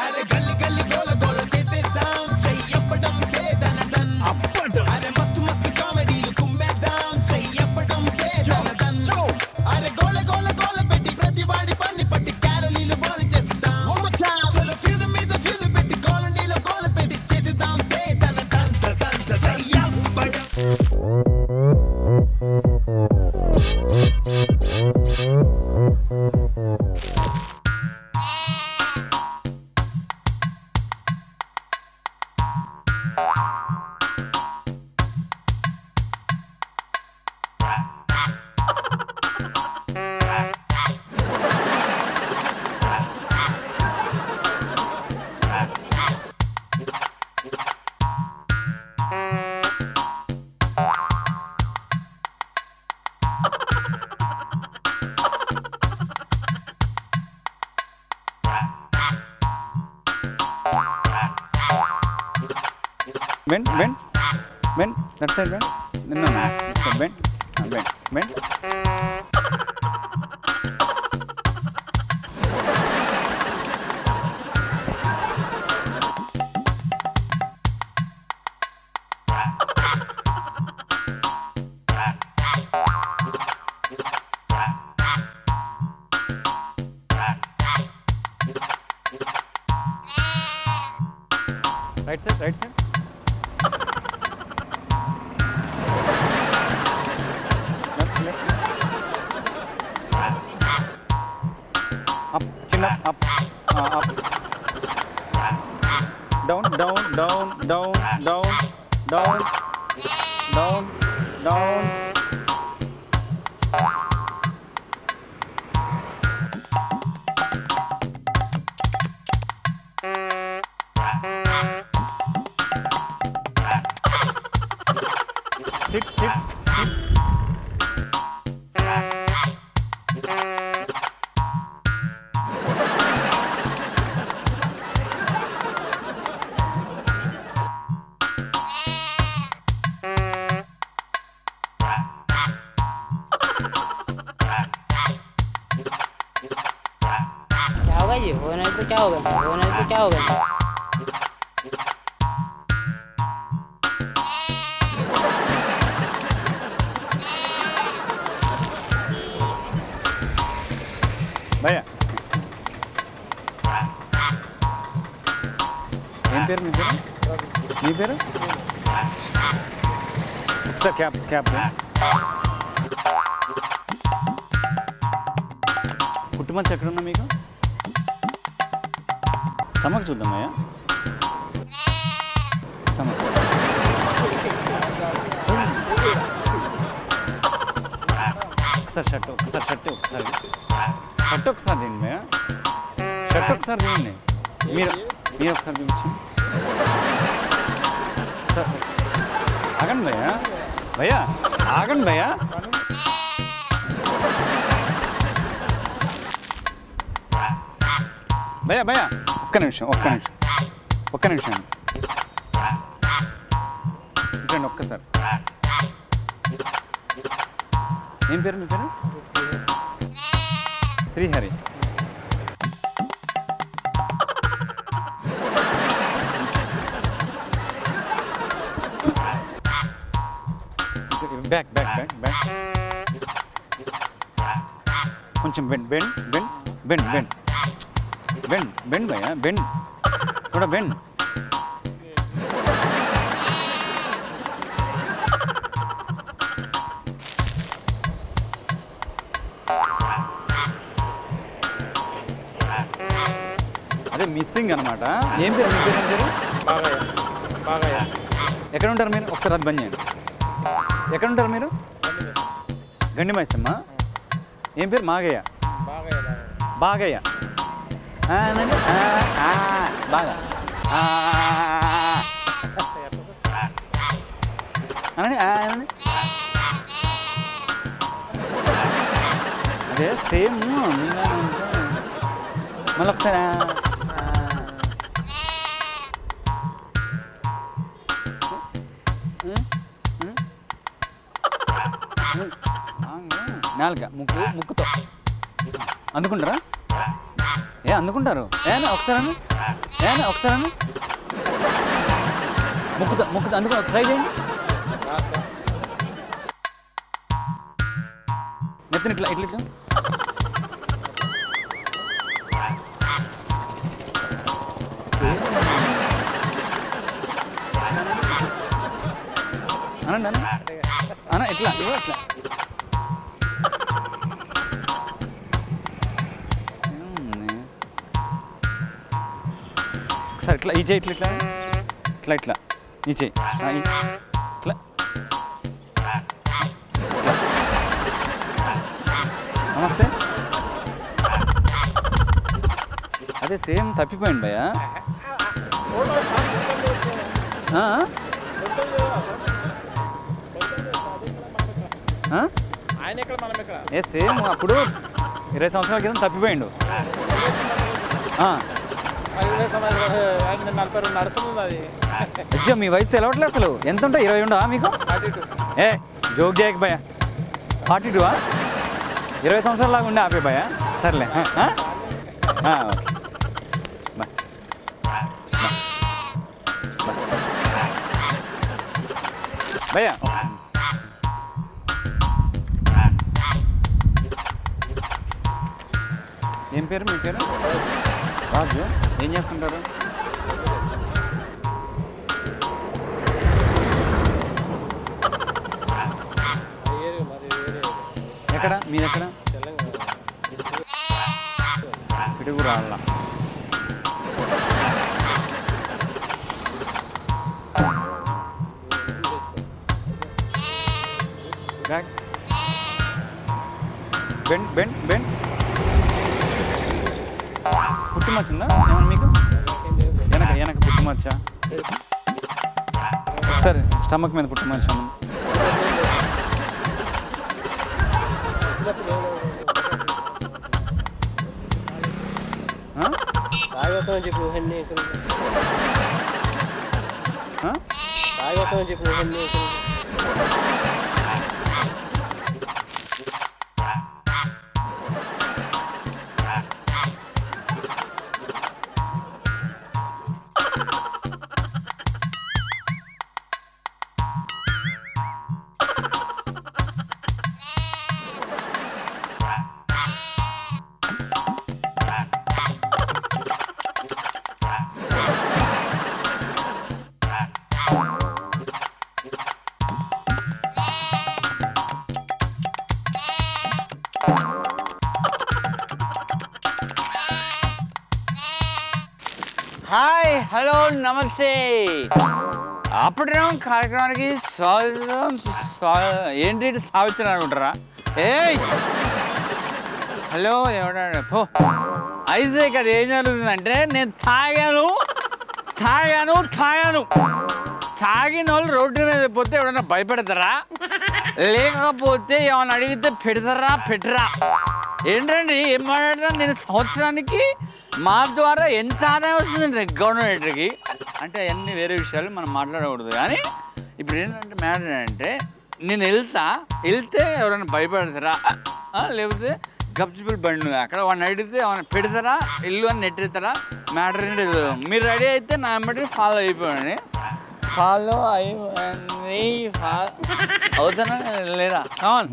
అరే గల్లి గల్లి గోల గోల చేసేద్దాం చెయ్యప్పడం పేదనదన్ అరే మస్తు మస్తు కామెడీలు కుమ్మేద్దాం చెయ్యప్పడం పేదనదన్ అరే గోల గోల గోల పెట్టి ప్రతి వాడి పన్ని పట్టి క్యారలీలు బోని చేసేద్దాం చలో ఫ్యూజ్ మీద ఫ్యూజ్ పెట్టి కాలనీలో గోల పెట్టి చేసేద్దాం పేదనదన్ చెయ్యప్పడం. Bend, that side bend. No, so bend. Right side. Up, chin up. Down. Sit. क्या होगा जी? होना है तो क्या होगा? భయ్యా ఏం పేరు మీ పేరు ఒకసారి క్యాప్ పుట్టుమచ్చ ఎక్కడున్నా మీకు స్టమక్ చూద్దామయ్యా స్టమక్ ఒకసారి షర్ట్ ఒకసారి తీయండి భయ్యా షర్ట్ ఒకసారి తీయండి మీరు ఒకసారి చూపించండి సార్ ఆగండి భయ్యా ఆగండి భయ్యా భయ్యా ఒక్క నిమిషం ఇట్లండి ఒక్కసారి ఏం పేరు మీ పేరు శ్రీహరి బ్యాక్ కొంచెం బెండ్ భయ్యా బెండ్ కూడా బెండ్ అదే మిస్సింగ్ అనమాట ఏం పేరు మీ పేరు బాగయ్య ఎక్కడ ఉంటారు మీరు ఒకసారి అది బంద్ చేయండి ఎక్కడ ఉంటారు మీరు గండి మైసమ్మ ఏం పేరు బాగయ్య బాగా అనండి అదే సేమ్ మళ్ళీ ఒకసారి నాలుక ముక్కుతో అందుకుంటారా ఏ అందుకుంటారు ఏనా ఒకసారి ఒకసారి ముక్కుతా అందుకో ట్రై చేయండి నెత్తిన ఇట్లా ఇట్లా ఇట్లా అనండి అన్న ఇట్లా ఇవ్వ ఇట్లా ఒకసారి ఇట్లా ఈ చేయి ఇట్లా ఇట్లా ఇట్లా ఇట్లా ఈ చేయి ఇట్లా నమస్తే అదే సేమ్ తప్పిపోయింది భయ్య ఆయన ఎక్కడ మనం ఎక్కడ ఏ సేమ్ అప్పుడు 20 సంవత్సరాల క్రితం తప్పిపోయిండు 40 నడుస్తుంది అది అజ్జో మీ వయసు తెలవట్లేదు అసలు ఎంత ఉంటాయి 20 ఉండవా మీకు 42 ఏ జోక్ చేయక భయ్య 42 20 సంవత్సరాల లాగా ఉండే ఆపే భయ్య సర్లే బాయ్ భయ్య ఏం పేరు మీ పేరు రాజు ఏం చేస్తుంటారు ఎక్కడ మీరెక్కడ పిడుగు రాళ్ళ బెండ్ బెండ్ బెండ్ పుట్టుమచ్చ ఉందా ఏమన్నా మీకు వెనక పుట్టుమచ్చ ఒకసారి స్టమక్ మీద పుట్టుమచ్చ చెప్పు చెప్పు హాయ్ హలో నమస్తే అప్పటికేమో కార్యక్రమానికి ఏంటి సాగుతున్నా అనుకుంటారా ఏయ్ హలో ఎవడా పో అయితే ఇక్కడ ఏం జరుగుతుందంటే నేను తాగిన వాళ్ళు రోడ్డు మీద పోతే ఎవడన్నా భయపెడతారా లేకపోతే ఏమైనా అడిగితే పెట్టరా ఏంటండి ఏం మాట్లాడతా నేను సంవత్సరానికి మా ద్వారా ఎంత ఆదాయం వస్తుందండి గవర్నమెంట్కి అంటే అన్ని వేరే విషయాలు మనం మాట్లాడకూడదు కానీ ఇప్పుడు ఏంటంటే మ్యాటర్ ఏంటంటే నేను వెళ్తే ఎవరైనా భయపడతారా లేకపోతే గప్చిపుల్ బండి అక్కడ వాడిని అడిగితే ఏమైనా పెడతారా ఇల్లు అని నెట్టేస్తారా మ్యాటర్ ఏంటి మీరు రెడీ అయితే నా బట్టి ఫాలో అయిపోయాను అవుతానా లేదా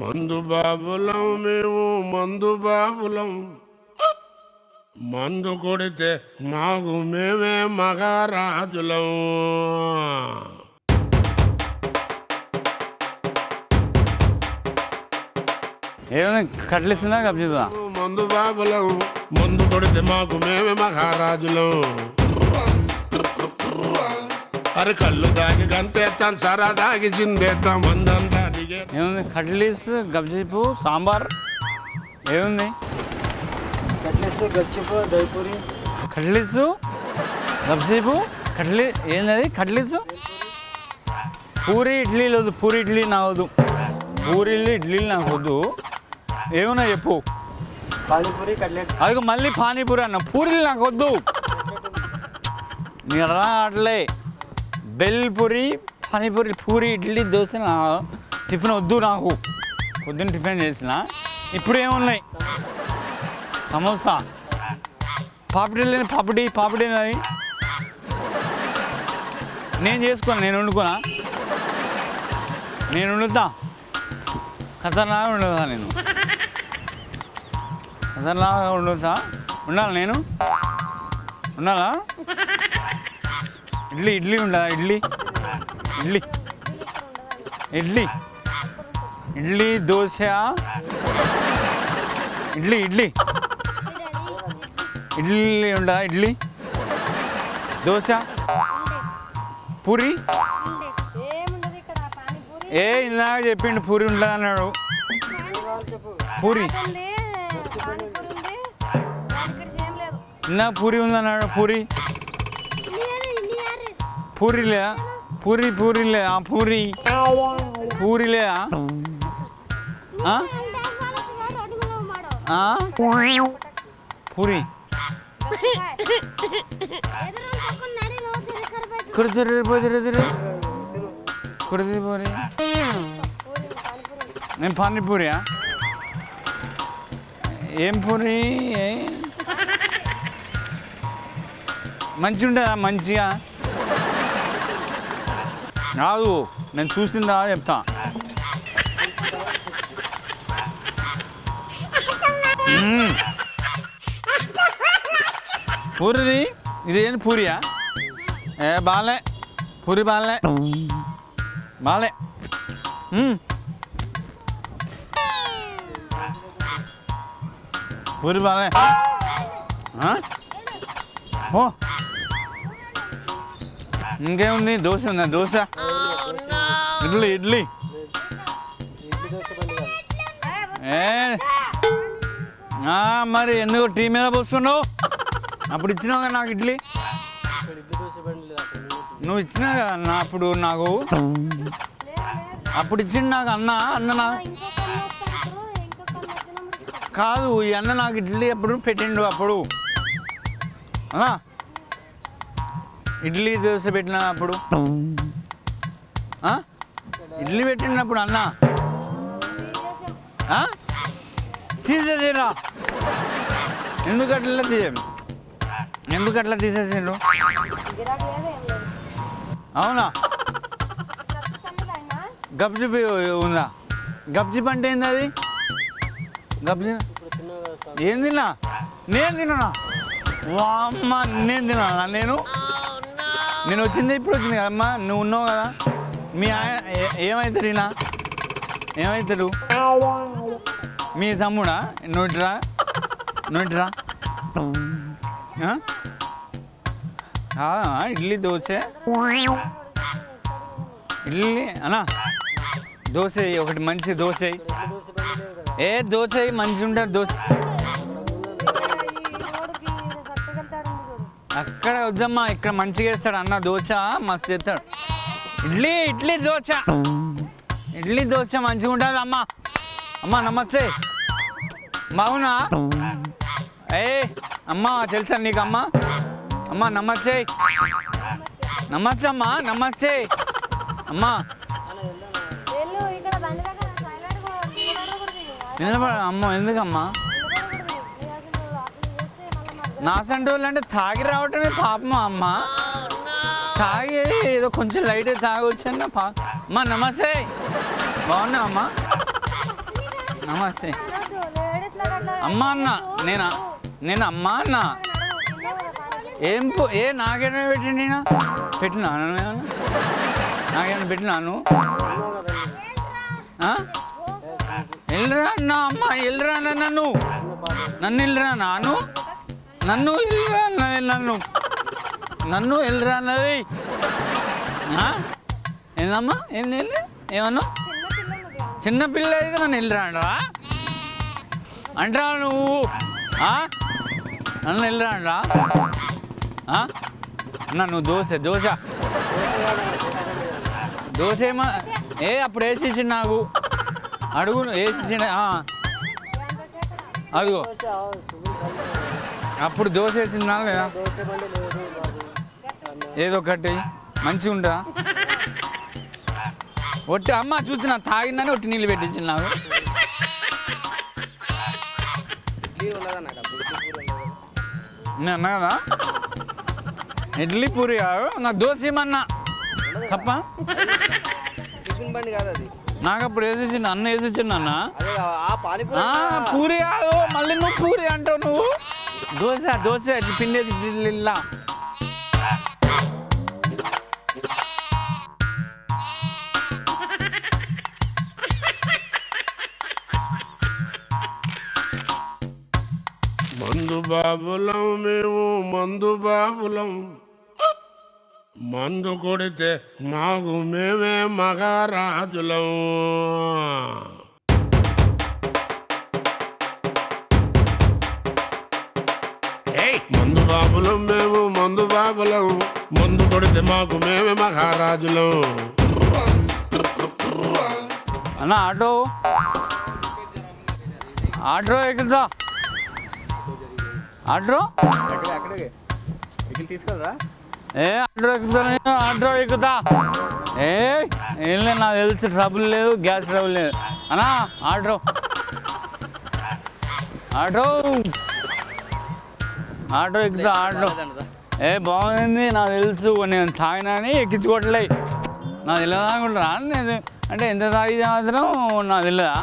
మందు బాబులం మేము మందు బాబులం మందు కొడితే మాకు మేమే మగారాజులం ఏమైనా కట్లిస్తుందా కప్పిదా మందు బాబులం మందు కొడితే మాకు మేమే మహారాజులం అరే కళ్ళు దాగి గంతేస్తాం సరా దాగి చిందేస్తాం మందంతా దిగే ఏముంది కట్లీస్ గప్చిపు సాంబార్ ఏముంది కట్లీసు గప్చిపు ఏంటది కట్లీసు పూరి ఇడ్లీలు వద్దు పూరి ఇడ్లీ నాకు వద్దు ఇడ్లీలు నాకు వద్దు ఏమున్నా చెప్పు పానీపూరి కట్లెట్ అది మళ్ళీ పానీపూరి అన్న పూరీలు నాకు వద్దు మీరు అలా ఆటలే బెల్పూరి పానీపూరి పూరి ఇడ్లీ దోశ టిఫిన్ వద్దు నాకు పొద్దున్న టిఫిన్ చేసిన ఇప్పుడు ఏమున్నాయి సమోసా పాపిడి లేని పాపిడి అది నేను చేసుకోను, నేను వండుకోనా, నేను వండుతా. ఖతర్నాగా వండుతా నేను, ఖతర్నాగా వండుతా. ఉండాలా నేను, ఉండాలా? ఇడ్లీ ఉండాలా? ఇడ్లీ దోశ, ఇడ్లీ ఉందా? ఇడ్లీ దోశ పూరి. ఇందాక చెప్పిండు పూరి ఉండదు అన్నాడు. పూరి ఇందాక పూరి ఉందన్నాడు. పూరి లేదా? పూరి లేదా? పూరి లేదా? పూరి కుర్తురు పూరి. నేను పానీపూరియా? ఏం పూరి? మంచిగా ఉంటుందా? మంచిగా రాదు, నేను చూసిందా చెప్తా. పూరి ఇదేంటి పూరియా? బాలే పూరి, బాలే పూరి బాలే. ఓ ఇంకేముంది? దోశ ఉందా? దోశ, ఇడ్లీ మరి ఎందుకు టీ మీద పోస్తున్నావు? అప్పుడు ఇచ్చినావు కదా నాకు ఇడ్లీ, నువ్వు ఇచ్చినావు కదా అన్న అప్పుడు నాకు, అప్పుడు ఇచ్చిండు నాకు అన్న కాదు, ఈ అన్న నాకు ఇడ్లీ అప్పుడు పెట్టిండు. అప్పుడు అలా ఇడ్లీ దోశ పెట్టిన అప్పుడు, ఇడ్లీ పెట్టినప్పుడు అన్న తీసేసిరా. ఎందుకు అట్లా తీసేసిండ్రు? అవునా? గప్జిప్ ఉందా? గప్జిప్ అంటే ఏంది అది? గప్జి ఏం తిన్నా? నేను తిన్నా? అమ్మ నేను తిన్నా? నేను వచ్చింది ఇప్పుడు వచ్చింది కదమ్మా, నువ్వు ఉన్నావు కదా. మీ ఆయన ఏమవుతాడు? ఈయన ఏమవుతాడు? మీ తమ్ముడా? నోటిరా ఇడ్లీ దోశ, ఇడ్లీ అన్నా దోశ ఒకటి మంచి దోశ. దోశ మంచిగా ఉంటుంది దోశ. అక్కడ వద్దమ్మా, ఇక్కడ మంచిగా వేస్తాడు అన్న దోశ, మస్తు చేస్తాడు. ఇడ్లీ దోశ మంచిగా ఉంటుంది అమ్మ. నమస్తే, బాగున్నా? అమ్మా తెలుసా నీకు? అమ్మ నమస్తే అమ్మా, నమస్తే అమ్మా. అమ్మ ఎందుకమ్మా? నా సంటోళ్ళు అంటే తాగి రావటమే పాపమా అమ్మ. తాగి ఏదో కొంచెం లైట్ తాగొచ్చు అన్న అమ్మా. నమస్తే, బాగున్నా అమ్మా? నమస్తే అమ్మ అన్న. నేను అమ్మ అన్న. నాకేమైనా పెట్టిండి? పెట్టినాను నాకేమైనా పెట్టినాను? వెళ్ళరా అన్న. అమ్మ వెళ్ళరా అన్న, నన్ను వెళ్ళరా నన్ను వెళ్ళరా అన్నది. ఏందమ్మా? ఏమన్నా? చిన్నపిల్ల అయితే నన్ను వెళ్ళరా అంటరా నువ్వు? నన్ను వెళ్ళరా అంటరా? అన్న నువ్వు దోశ ఏమో అప్పుడు వేసేసి నాకు అడుగు వేసేసి అదిగో అప్పుడు దోశ వేసిందా లేదా? ఏదో ఒకటి మంచిగా ఉంటుందా? ఒట్టి అమ్మ చూస్తున్నా తాగిందని ఒట్టి నీళ్ళు పెట్టించింది నాకు. నేను అన్నా కదా ఇడ్లీ పూరి కాదు నాకు దోశ ఏమన్నా తప్ప టిఫిన్ బండి కాదు అది. నాకు అప్పుడు వేసిచ్చిండు అన్న వేసిచ్చిండు అన్న అదే ఆ పానీపూరి పూరి కాదు మళ్ళీ నువ్వు పూరి అంటావు నువ్వు దోశ పిండేది ఇడ్లీలా మందు బాబులం మేము మందు బాబులం మందు కొడితే మాకు మేమే మహారాజులం మందు బాబులం మేము మందు బాబులం మందు కొడితే మాకు మేమే మహారాజులం. అన్న ఆటో ఎక్కుతా ఆటో తీసుకెళ్ళరా ఏ ఆటో ఎక్కుతా ఏం లేదు నాకు తెలిసి ట్రబుల్ లేదు గ్యాస్ ట్రబుల్ లేదు అన్నా ఆటో ఎక్కుతా ఆటో బాగుంది నాకు తెలుసు నేను తాగినా అని ఎక్కించుకోవట్లే నాకు తెలియదు అనుకుంటున్నా నేను అంటే ఎంత తాగితే మాత్రం నాకు తెలియదా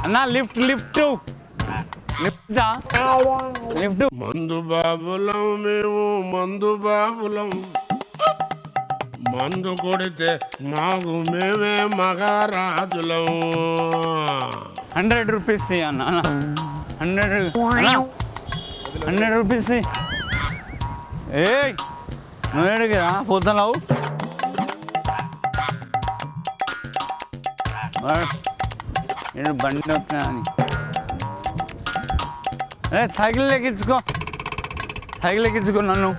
అన్నా లిఫ్ట్ మందు బాబులం మేము మందు బాబులం మందు కొడితే మాకు మేమే మహారాజులం. 100 రూపీస్ అన్న 100 రూపీస్ నువ్వు ఎడిగిరా పోతున్నావు నేను బండి వస్తున్నా అని సైకిల్ ఎక్కించుకో నన్ను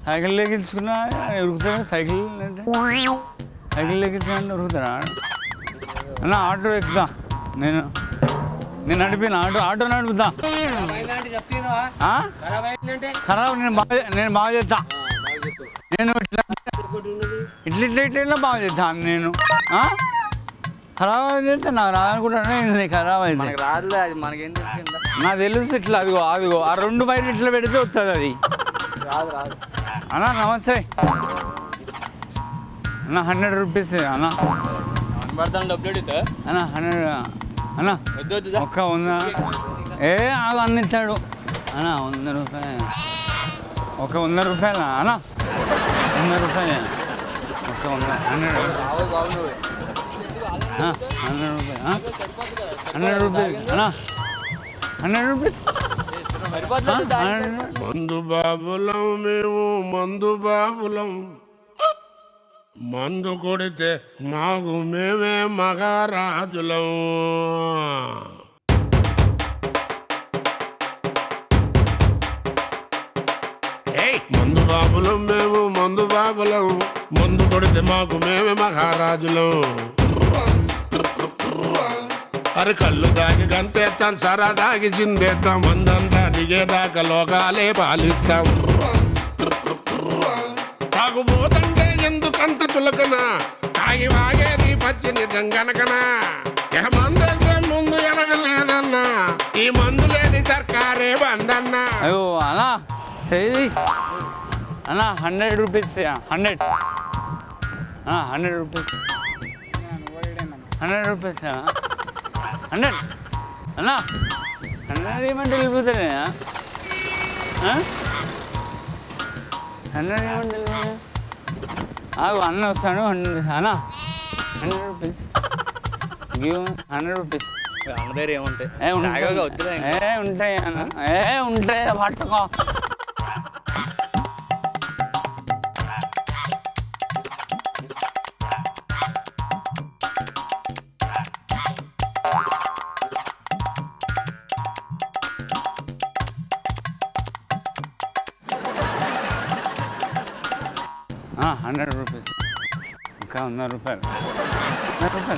సైకిల్ ఎక్కించుకున్నా ఉరుకుతారా సైకిల్ అంటే ఎక్కించుకున్నా ఉరుకుతారా అన్న ఆటో ఎక్కుతా నేను నడిపిన ఆటో నడుపుతా ఖరాబ్ నేను బాగా చేస్తా నేను ఇట్లా బాగా చేస్తాను నేను ఖరాబ్ అయితే నాకు రాదనుకుంటాను ఖరాబ్ అయితే రాదులే అది మనకేం తెలిసిందా నాకు తెలుసు ఇట్లా అదిగో ఆ 2 బయట ఇట్లా పెడితే వస్తుంది అది రాదు అన్న నమస్తే అన్న 100 రూపీస్ అన్న పడతాను డబ్బులు అడుగుతా అన్న 100 అన్న ఒక్క 100 ఆగు అన్న ఇచ్చాడు అన్న 100 రూపాయలు ఒక 100 రూపాయలు అన్న 100 రూపాయలు ఒక 100 100 రూపాయలు అన్న 100 రూపీస్ మందు బాబులం మేము మందు బాబులం మందు కొడితే మాకు మేమే మహారాజులం. మందు బాబులం మేము మందు బాబులం మందు కొడితే మాకు మేమే మహారాజులం. అరే కళ్ళు దాగి గంతేస్తాం సరా దాగి చిందేస్తాం మందంతా దిగేదాకా లోకాలే పాలిస్తాం. తాగుబోతంటే ఎందుకంత చులకన తాగి వాగేది పచ్చి నిజం గనకనా మందంటే ముందు ఎనగలేదన్నా ఈ మందు లేని సర్కారే బందన్నా. అయ్యో అన్నా అన్న 100 రూపీస్ 100 100 రూపీస్ 100 రూపీస్ 100 అన్నా 100 ఏమంటే వెళ్ళిపోతానే 100 ఏమంటే వెళ్ళిపోతా అన్న వస్తాడు 100 అన్నా 100 రూపీస్ గివ్ 100 రూపీస్ అన్న దగ్గర ఏముంటాయి ఉంటాయి అన్న ఉంటాయి పట్టుకో $100 ఇంకా $100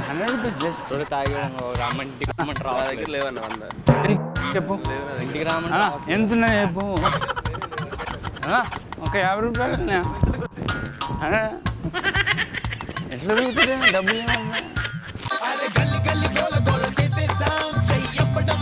100 రూపీస్ జస్ట్ తాగి రమ్మంటికి రమ్మంటారు దగ్గర లేవన్నా చెప్పు ఇంటికి రామన్నా ఎంత ఉన్నాయి చెప్పు ఒక $50 ఎట్లా దొరుకుతుంది డబ్బులు ఏమన్నా అరే గల్లి గల్లి గోల గోల చేసేద్దాం చెయ్యప్పడం